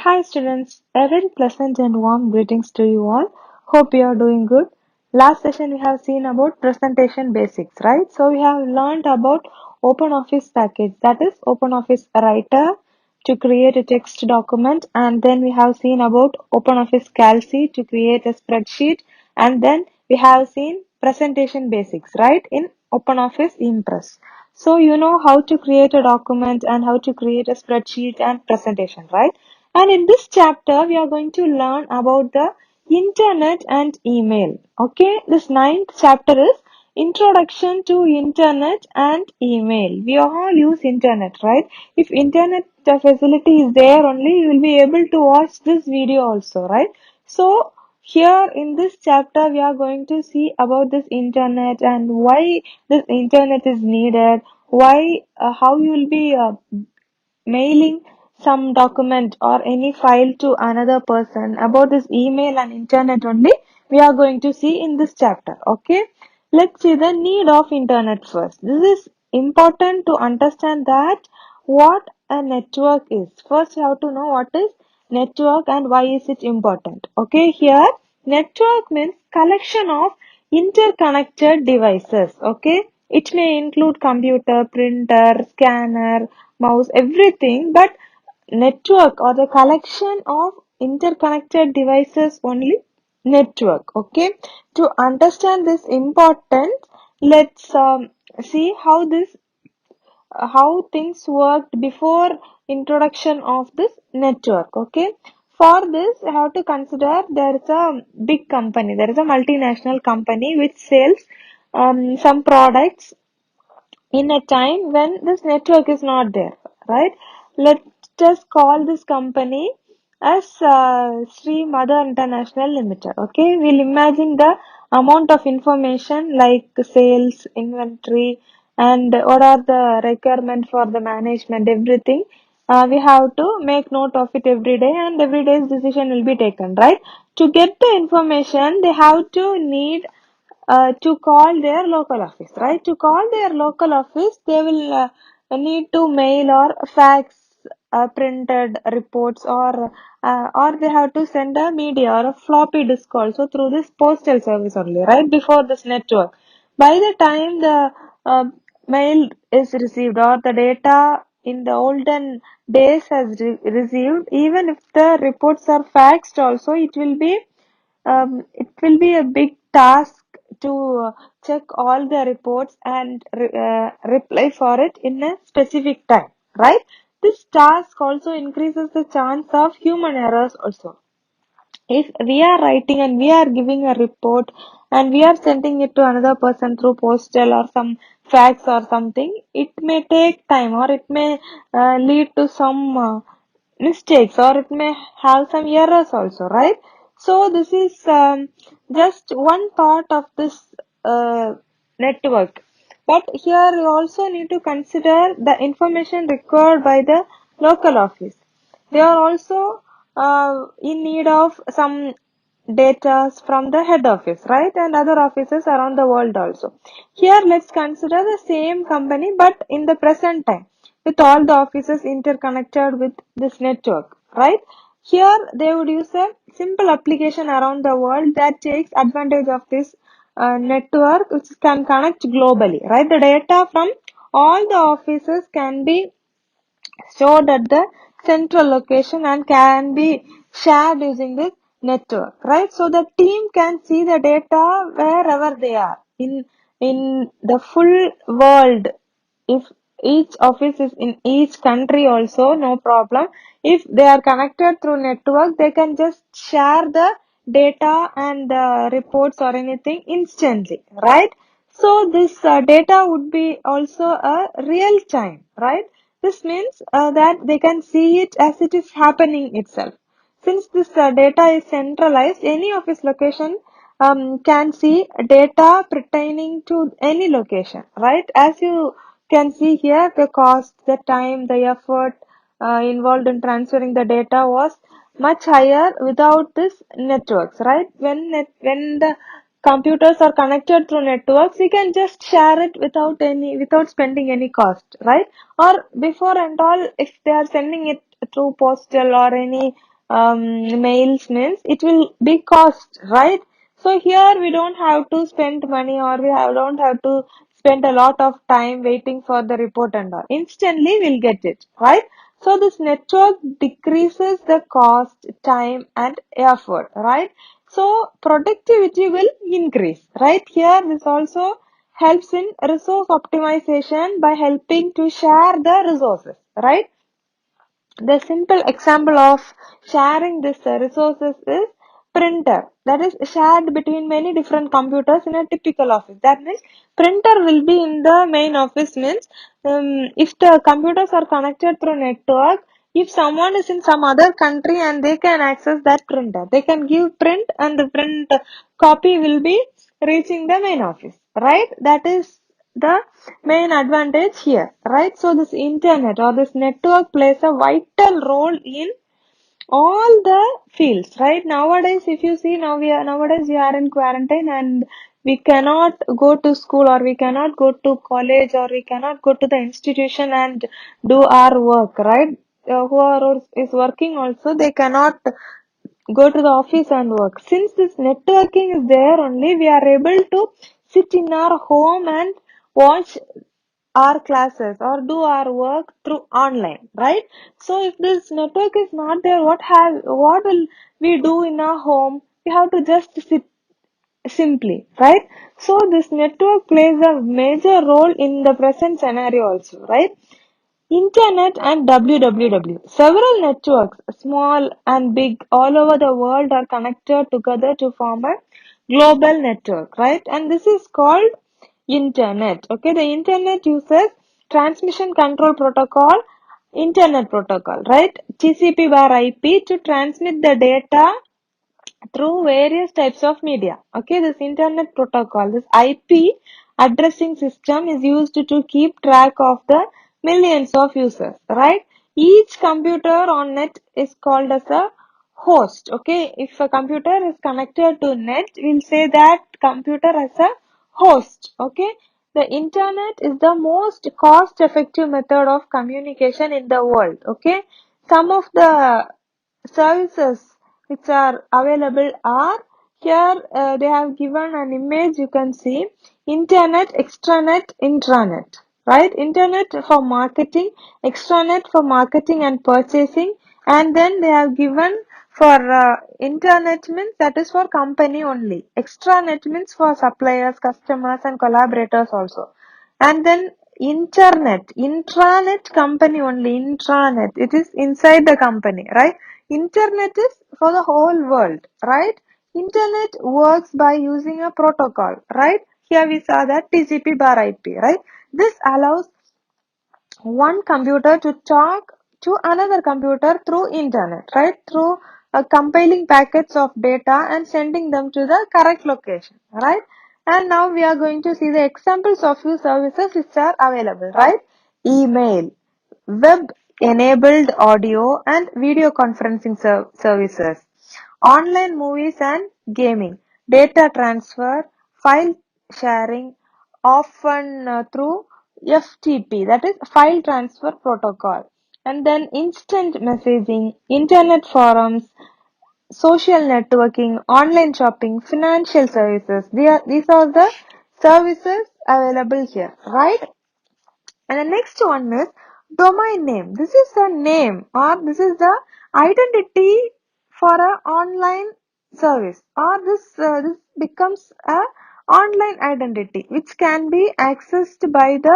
Hi students, a very pleasant and warm greetings to you all. Hope you are doing good. Last session we have seen about presentation basics, right? So we have learned about OpenOffice package, that is OpenOffice Writer to create a text document, and then we have seen about OpenOffice Calc to create a spreadsheet, and then we have seen presentation basics, right, in OpenOffice Impress. So you know how to create a document and how to create a spreadsheet and presentation, right? And in this chapter, we are going to learn about the internet and email. Okay, this ninth chapter is Introduction to Internet and Email. We all use internet, right? If internet facility is there only, you will be able to watch this video also, right? So here in this chapter, we are going to see about this internet and why this internet is needed, how you will be mailing some document or any file to another person. About this email and internet only we are going to see in this chapter. Okay, let's see the need of internet first. This is important to understand that what a network is. First you have to know what is network and why is it important. Okay, here network means collection of interconnected devices. Okay, it may include computer, printer, scanner, mouse, everything, but network or the collection of interconnected devices only network. Okay, to understand this importance, let's see how things worked before introduction of this network. Okay, for this I have to consider there is a big company, there is a multinational company which sells some products in a time when this network is not there, right? Let's just call this company as Sri Mother International Limited. Okay, we'll imagine the amount of information like sales, inventory, and what are the requirement for the management, everything. We have to make note of it every day, and every day's decision will be taken, right? To get the information, they have to need to call their local office, right? To call their local office, they will need to mail or fax printed reports, or they have to send a media or a floppy disk also through this postal service only, right? Before this network. By the time the uh, mail is received or the data in the olden days has received, even if the reports are faxed also, it will be a big task to check all the reports and reply for it in a specific time, right? This task also increases the chance of human errors also. If we are writing and we are giving a report and we are sending it to another person through postal or some fax or something, it may take time or it may lead to some mistakes or it may have some errors also, right? So this is just one part of this network. But here you also need to consider the information required by the local office. They are also in need of some data from the head office, right? And other offices around the world also. Here let's consider the same company but in the present time with all the offices interconnected with this network, right? Here they would use a simple application around the world that takes advantage of this network which can connect globally, right? The data from all the offices can be stored at the central location and can be shared using this network, right? So the team can see the data wherever they are in the full world. If each office is in each country also, no problem. If they are connected through network, they can just share the data and reports or anything instantly, right? So this data would be also a real time, right? This means that they can see it as it is happening itself. Since this data is centralized, any office location can see data pertaining to any location, right? As you can see here, the cost, the time, the effort involved in transferring the data was much higher without this networks, right? When the computers are connected through networks, we can just share it without spending any cost, right? Or before and all, if they are sending it through postal or any mails means it will be cost, right? So here we don't have to spend money, or don't have to spend a lot of time waiting for the report and all. Instantly we'll get it, right? So this network decreases the cost, time and effort, right? So productivity will increase, right? Here this also helps in resource optimization by helping to share the resources, right? The simple example of sharing this resources is printer, that is shared between many different computers in a typical office. That means printer will be in the main office means if the computers are connected through network, if someone is in some other country and they can access that printer, they can give print and the print copy will be reaching the main office, right? That is the main advantage here, right? So this internet or this network plays a vital role in all the fields, right? Nowadays, if you see, nowadays we are in quarantine and we cannot go to school, or we cannot go to college, or we cannot go to the institution and do our work, right? Is working also, they cannot go to the office and work. Since this networking is there only, we are able to sit in our home and watch our classes or do our work through online, right? So if this network is not there, what will we do in our home? We have to just sit simply, right? So this network plays a major role in the present scenario also, right? Internet and www. Several networks, small and big, all over the world are connected together to form a global network, right? And this is called internet. Okay, the internet uses transmission control protocol, internet protocol, right? TCP bar IP to transmit the data through various types of media. Okay, this internet protocol, this IP addressing system is used to keep track of the millions of users, right? Each computer on net is called as a host. Okay, if a computer is connected to net, we'll say that computer as a host. Okay, the internet is the most cost effective method of communication in the world. Okay, some of the services which are available are here. They have given an image, you can see internet, extranet, intranet, right? Internet for marketing, extranet for marketing and purchasing, and then they have given for internet means that is for company only, extranet means for suppliers, customers and collaborators also, and then internet, intranet, company only, intranet, it is inside the company, right? Internet is for the whole world, right? Internet works by using a protocol, right? Here we saw that TCP bar IP, right? This allows one computer to talk to another computer through internet, right? Through compiling packets of data and sending them to the correct location, right? And now we are going to see the examples of few services which are available, right? Email, web enabled audio and video conferencing services, online movies and gaming, data transfer, file sharing, often through FTP, that is file transfer protocol, and then instant messaging, internet forums, social networking, online shopping, financial services. These are the services available here, right? And the next one is domain name. This is the name, or this is the identity for a online service, or this becomes a online identity which can be accessed by the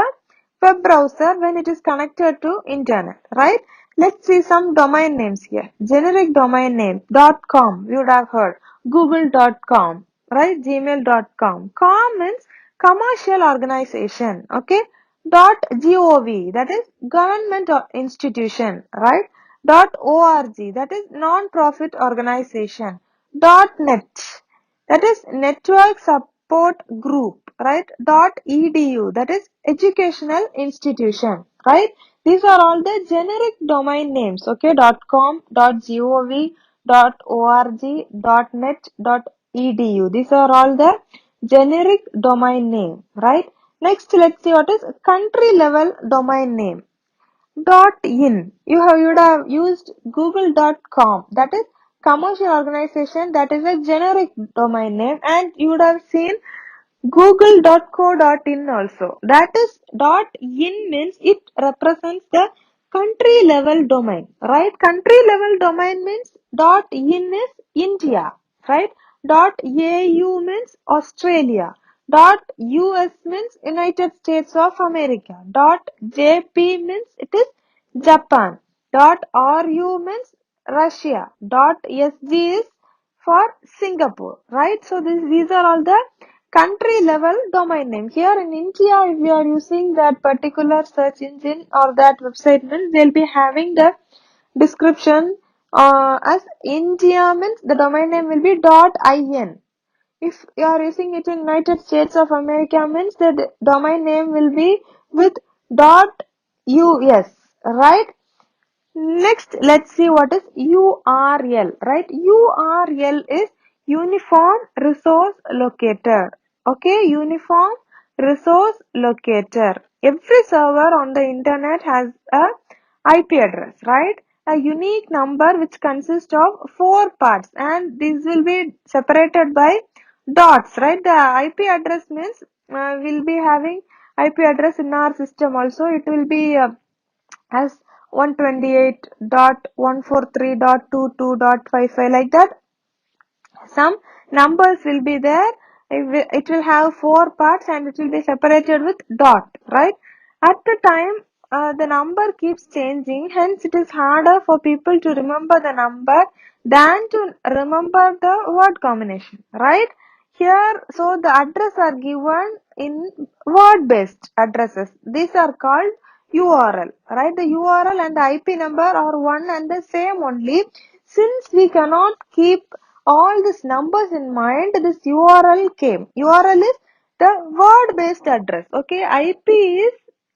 web browser when it is connected to internet, right? Let's see some domain names here. Generic domain name .com, you would have heard. Google.com, right? Gmail.com. Com means commercial organization, okay? .gov, that is government or institution, right? .org, that is non-profit organization. .net, that is network support group, right? .edu, that is educational institution, right? These are all the generic domain names, okay? .com, .gov, .org, .net, .edu. These are all the generic domain name, right? Next, let's see what is country level domain name. .in. You would have used google.com. That is commercial organization. That is a generic domain name, and you would have seen google.co.in also. That is .in means it represents the country level domain, right? Country level domain means .in is India, right? .au means Australia. .us means United States of America. .jp means it is Japan. .ru means Russia. .sg is for Singapore, right? So these are all the country level domain name. Here in India, if you are using that particular search engine or that website means they'll be having the description as India means the domain name will be .in. If you are using it in United States of America means the domain name will be with .us, right? Next, let's see what is URL, right? URL is Uniform Resource Locator. Okay, Uniform Resource Locator. Every server on the internet has a IP address, right? A unique number which consists of 4 parts, and these will be separated by dots, right? The IP address means we'll be having IP address in our system also. It will be as 128.143.22.55 like that. Some numbers will be there. It will have 4 parts and it will be separated with dot, right? At the time, the number keeps changing, hence it is harder for people to remember the number than to remember the word combination, right? Here, so the address are given in word-based addresses. These are called URL, right? The URL and the IP number are one and the same only. Since we cannot keep all these numbers in mind, this URL came. URL is the word based address. Okay, IP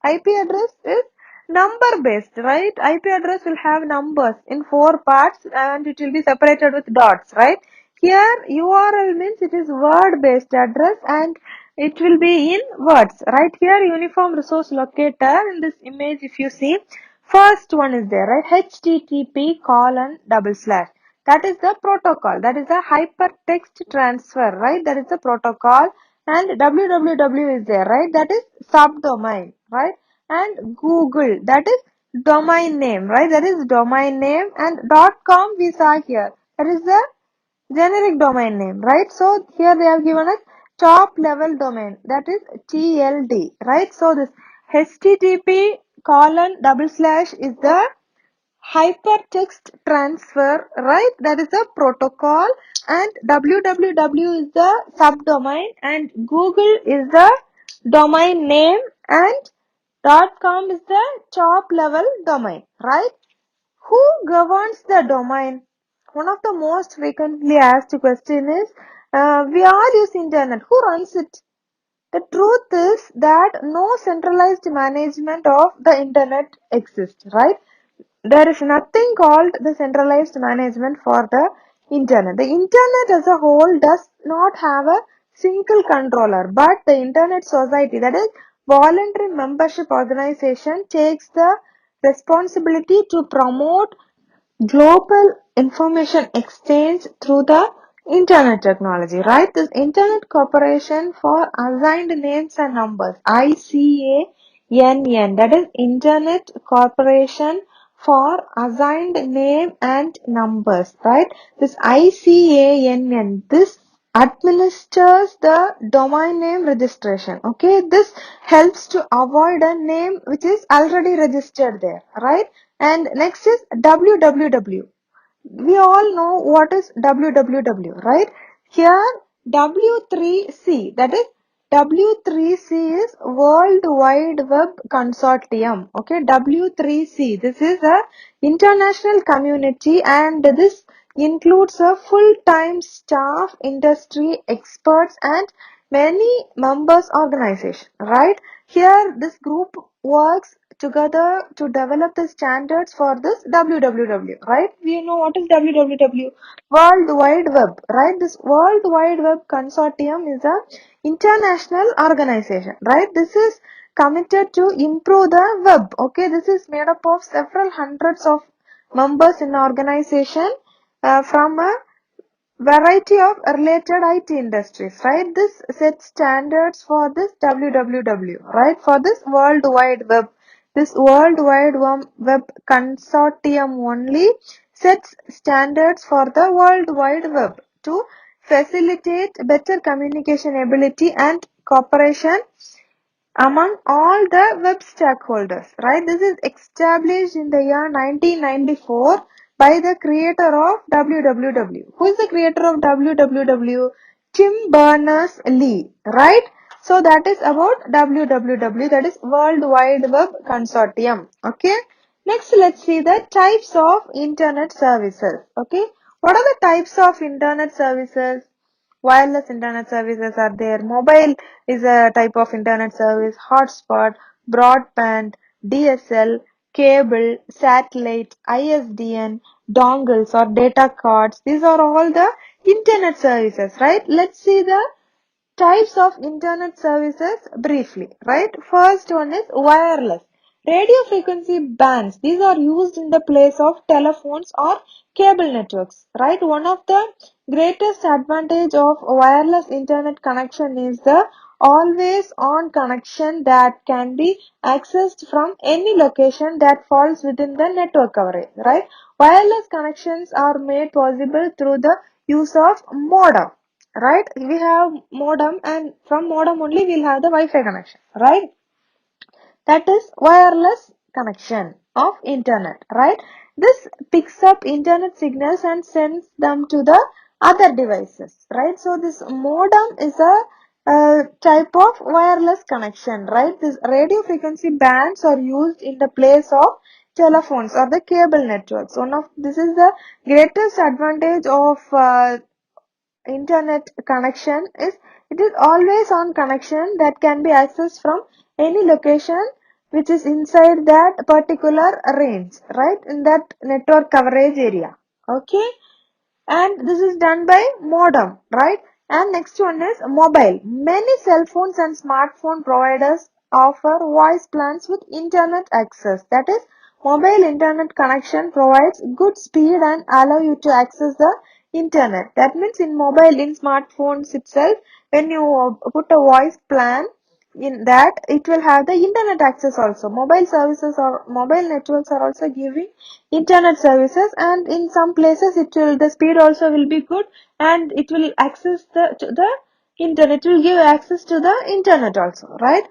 address is number based, right? IP address will have numbers in 4 parts and it will be separated with dots, right? Here URL means it is word based address and it will be in words, right? Here uniform resource locator in this image, if you see, first one is there, right? HTTP colon double slash. That is the protocol. That is a hypertext transfer, right? That is the protocol. And www is there, right? That is subdomain, right? And Google, that is domain name, right? That is domain name. And .com we saw here. That is the generic domain name, right? So here they have given us top level domain, that is TLD, right? So this HTTP colon double slash is the hypertext transfer, right? That is the protocol, and www is the subdomain, and Google is the domain name, and .com is the top level domain, right? Who governs the domain? One of the most frequently asked question is, we all use internet. Who runs it? The truth is that no centralized management of the internet exists, right? There is nothing called the centralized management for the internet. The internet as a whole does not have a single controller, but the internet society, that is voluntary membership organization, takes the responsibility to promote global information exchange through the internet technology, right? This Internet Corporation for Assigned Names and Numbers, ICANN, that is Internet Corporation for Assigned Name and Numbers, right? This ICANN, this administers the domain name registration. Okay, this helps to avoid a name which is already registered there, right? And next is www. We all know what is www, right? Here W3C, that is W3C is World Wide Web Consortium. Okay, W3C. This is a international community and this includes a full-time staff, industry experts and many members organization, right? Here this group works together to develop the standards for this www, right? We know what is www, World Wide Web, right? This World Wide Web Consortium is a international organization, right? This is committed to improve the web. Okay, this is made up of several hundreds of members in the organization from a variety of related IT industries, right? This sets standards for this WWW, right? For this World Wide Web. This World Wide Web consortium only sets standards for the World Wide Web to facilitate better communication ability and cooperation among all the web stakeholders, right? This is established in the year 1994 by the creator of WWW. Who is the creator of WWW? Tim Berners-Lee, right? So that is about WWW, that is World Wide Web Consortium. Okay. Next, let's see the types of internet services. Okay. What are the types of internet services? Wireless internet services are there. Mobile is a type of internet service. Hotspot, broadband, DSL, cable, satellite, ISDN, dongles or data cards. These are all the internet services, right? Let's see the types of internet services briefly, right? First one is wireless. Radio frequency bands. These are used in the place of telephones or cable networks, right? One of the greatest advantage of wireless internet connection is the always on connection that can be accessed from any location that falls within the network coverage, right? Wireless connections are made possible through the use of modem, right? We have modem, and from modem only we'll have the Wi-Fi connection, right? That is wireless connection of internet, right? This picks up internet signals and sends them to the other devices, right? So this modem is a type of wireless connection, right? This radio frequency bands are used in the place of telephones or the cable networks. This is the greatest advantage of internet connection is it is always on connection that can be accessed from any location which is inside that particular range, right, in that network coverage area. Okay, and this is done by modem, right? And next one is mobile. Many cell phones and smartphone providers offer voice plans with internet access. That is, mobile internet connection provides good speed and allow you to access the internet. That means in smartphones itself, when you put a voice plan, in that it will have the internet access also. Mobile services or mobile networks are also giving internet services, and in some places the speed also will be good, and it will access the internet. It will give access to the internet also, right?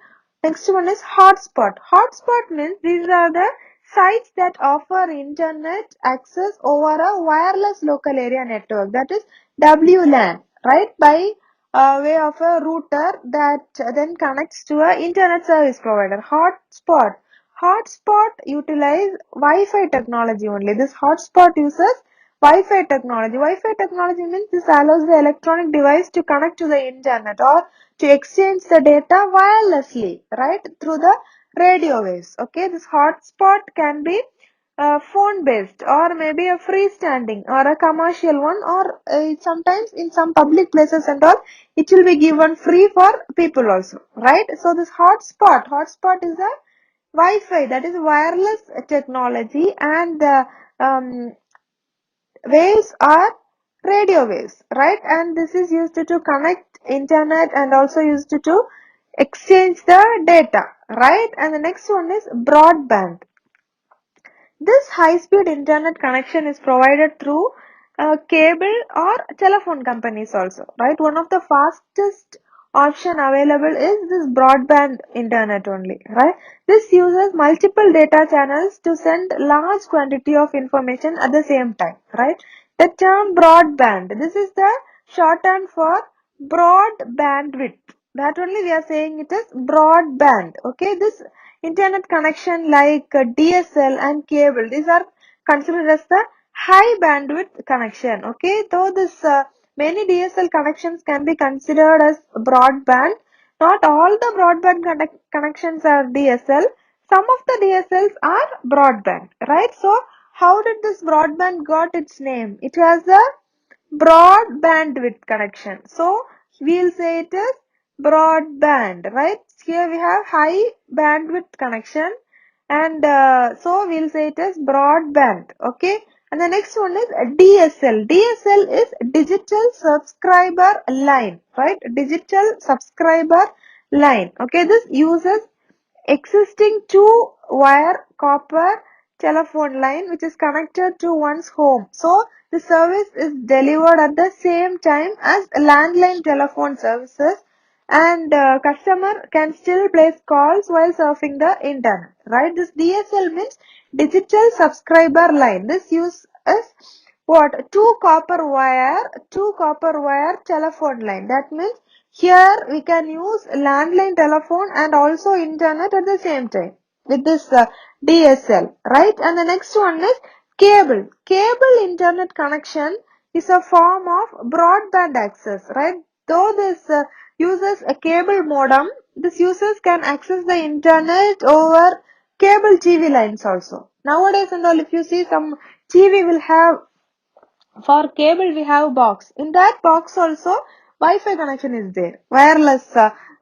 Next one is hotspot. Hotspot means these are the sites that offer internet access over a wireless local area network, that is WLAN, right? By way of a router that then connects to a internet service provider. Hotspot utilize Wi-Fi technology only. This hotspot uses Wi-Fi technology. Wi-Fi technology means this allows the electronic device to connect to the internet or to exchange the data wirelessly, right, through the radio waves. Okay, this hotspot can be phone based or maybe a freestanding or a commercial one, or sometimes in some public places and all it will be given free for people also, right? So this hotspot is a Wi-Fi, that is wireless technology, and the waves are radio waves, right? And this is used to connect internet and also used to exchange the data, right? And the next one is broadband. This high-speed internet connection is provided through cable or telephone companies also, right? One of the fastest option available is this broadband internet only, right? This uses multiple data channels to send large quantity of information at the same time, right? The term broadband, this is the shorthand for broad bandwidth. That only we are saying it is broadband. Okay, this internet connection like DSL and cable, these are considered as the high bandwidth connection. Okay, though this many DSL connections can be considered as broadband, not all the broadband connections are DSL. Some of the DSLs are broadband, right? So how did this broadband got its name? It has a broad bandwidth connection. So we'll say it is broadband, right? Here we have high bandwidth connection, and so we'll say it as broadband, okay? And the next one is DSL. DSL is digital subscriber line, right? Digital subscriber line, okay? This uses existing two-wire copper telephone line which is connected to one's home. So the service is delivered at the same time as landline telephone services, and customer can still place calls while surfing the internet, right? This DSL means digital subscriber line. This uses what? Two copper wire telephone line. That means here we can use landline telephone and also internet at the same time with this DSL, right? And the next one is cable. Cable internet connection is a form of broadband access, right? Though this uses a cable modem, this users can access the internet over cable TV lines also. Nowadays and all, if you see some TV will have, for cable we have box. In that box also Wi-Fi connection is there. Wireless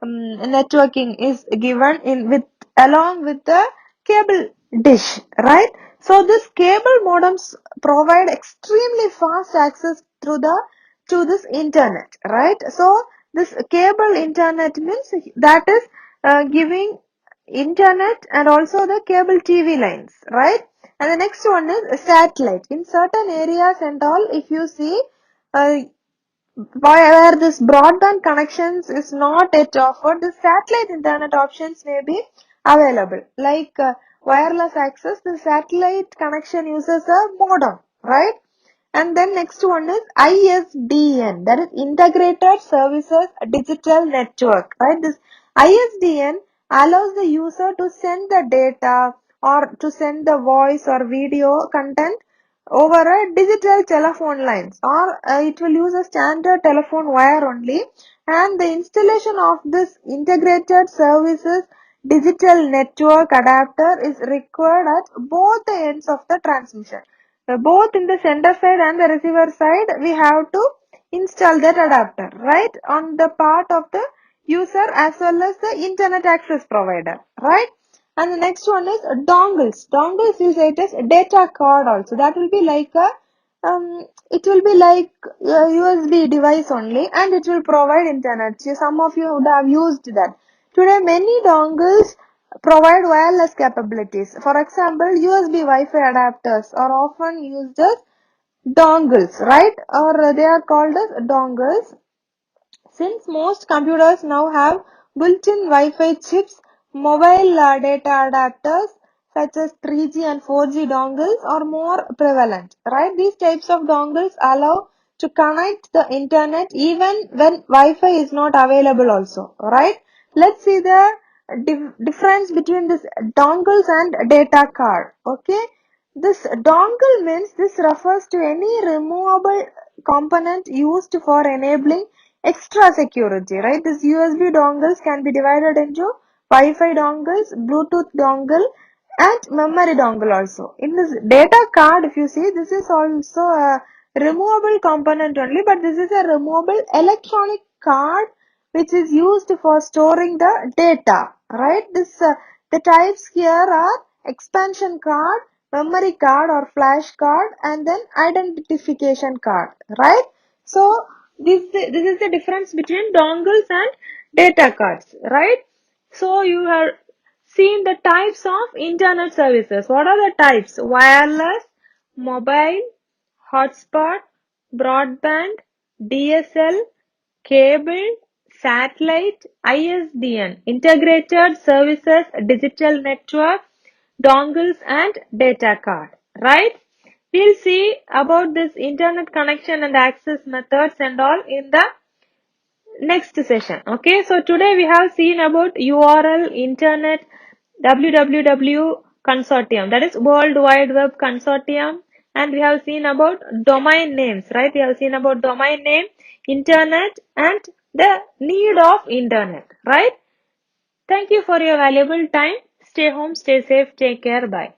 networking is given in with along with the cable dish, right? So this cable modems provide extremely fast access through the to this internet, right? So this cable internet means that is giving internet and also the cable TV lines, right? And the next one is satellite. In certain areas and all, if you see, uh, where this broadband connections is not yet offered, the satellite internet options may be available. Like wireless access, the satellite connection uses a modem, right? And then next one is ISDN, that is Integrated Services Digital Network, right? This ISDN allows the user to send the data or to send the voice or video content over a digital telephone lines, or it will use a standard telephone wire only, and the installation of this integrated services digital network adapter is required at both the ends of the transmission. Both in the sender side and the receiver side we have to install that adapter, right, on the part of the user as well as the internet access provider, right? And the next one is dongles. Dongles is it as a data card also. That will be like a it will be like a USB device only, and it will provide internet. So some of you would have used that. Today many dongles provide wireless capabilities. For example, USB Wi-Fi adapters are often used as dongles, right? Or they are called as dongles. Since most computers now have built-in Wi-Fi chips, mobile data adapters such as 3G and 4G dongles are more prevalent, right? These types of dongles allow to connect the internet even when Wi-Fi is not available also, right? Let's see the difference between this dongles and data card, okay? This dongle means this refers to any removable component used for enabling extra security, right? This USB dongles can be divided into Wi-Fi dongles, Bluetooth dongle, and memory dongle also. In this data card, if you see, this is also a removable component only, but this is a removable electronic card which is used for storing the data, right? The types here are expansion card, memory card or flash card, and then identification card, right? So this is the difference between dongles and data cards, right? So you have seen the types of internet services. What are the types? Wireless, mobile, hotspot, broadband, DSL, cable, satellite, ISDN, integrated services, digital network, dongles and data card, right? We'll see about this internet connection and access methods and all in the next session. Okay, so today we have seen about URL Internet www consortium, that is World Wide Web Consortium, and we have seen about domain names, right? We have seen about domain name, internet, and the need of internet, right? Thank you for your valuable time. Stay home, stay safe, take care, bye.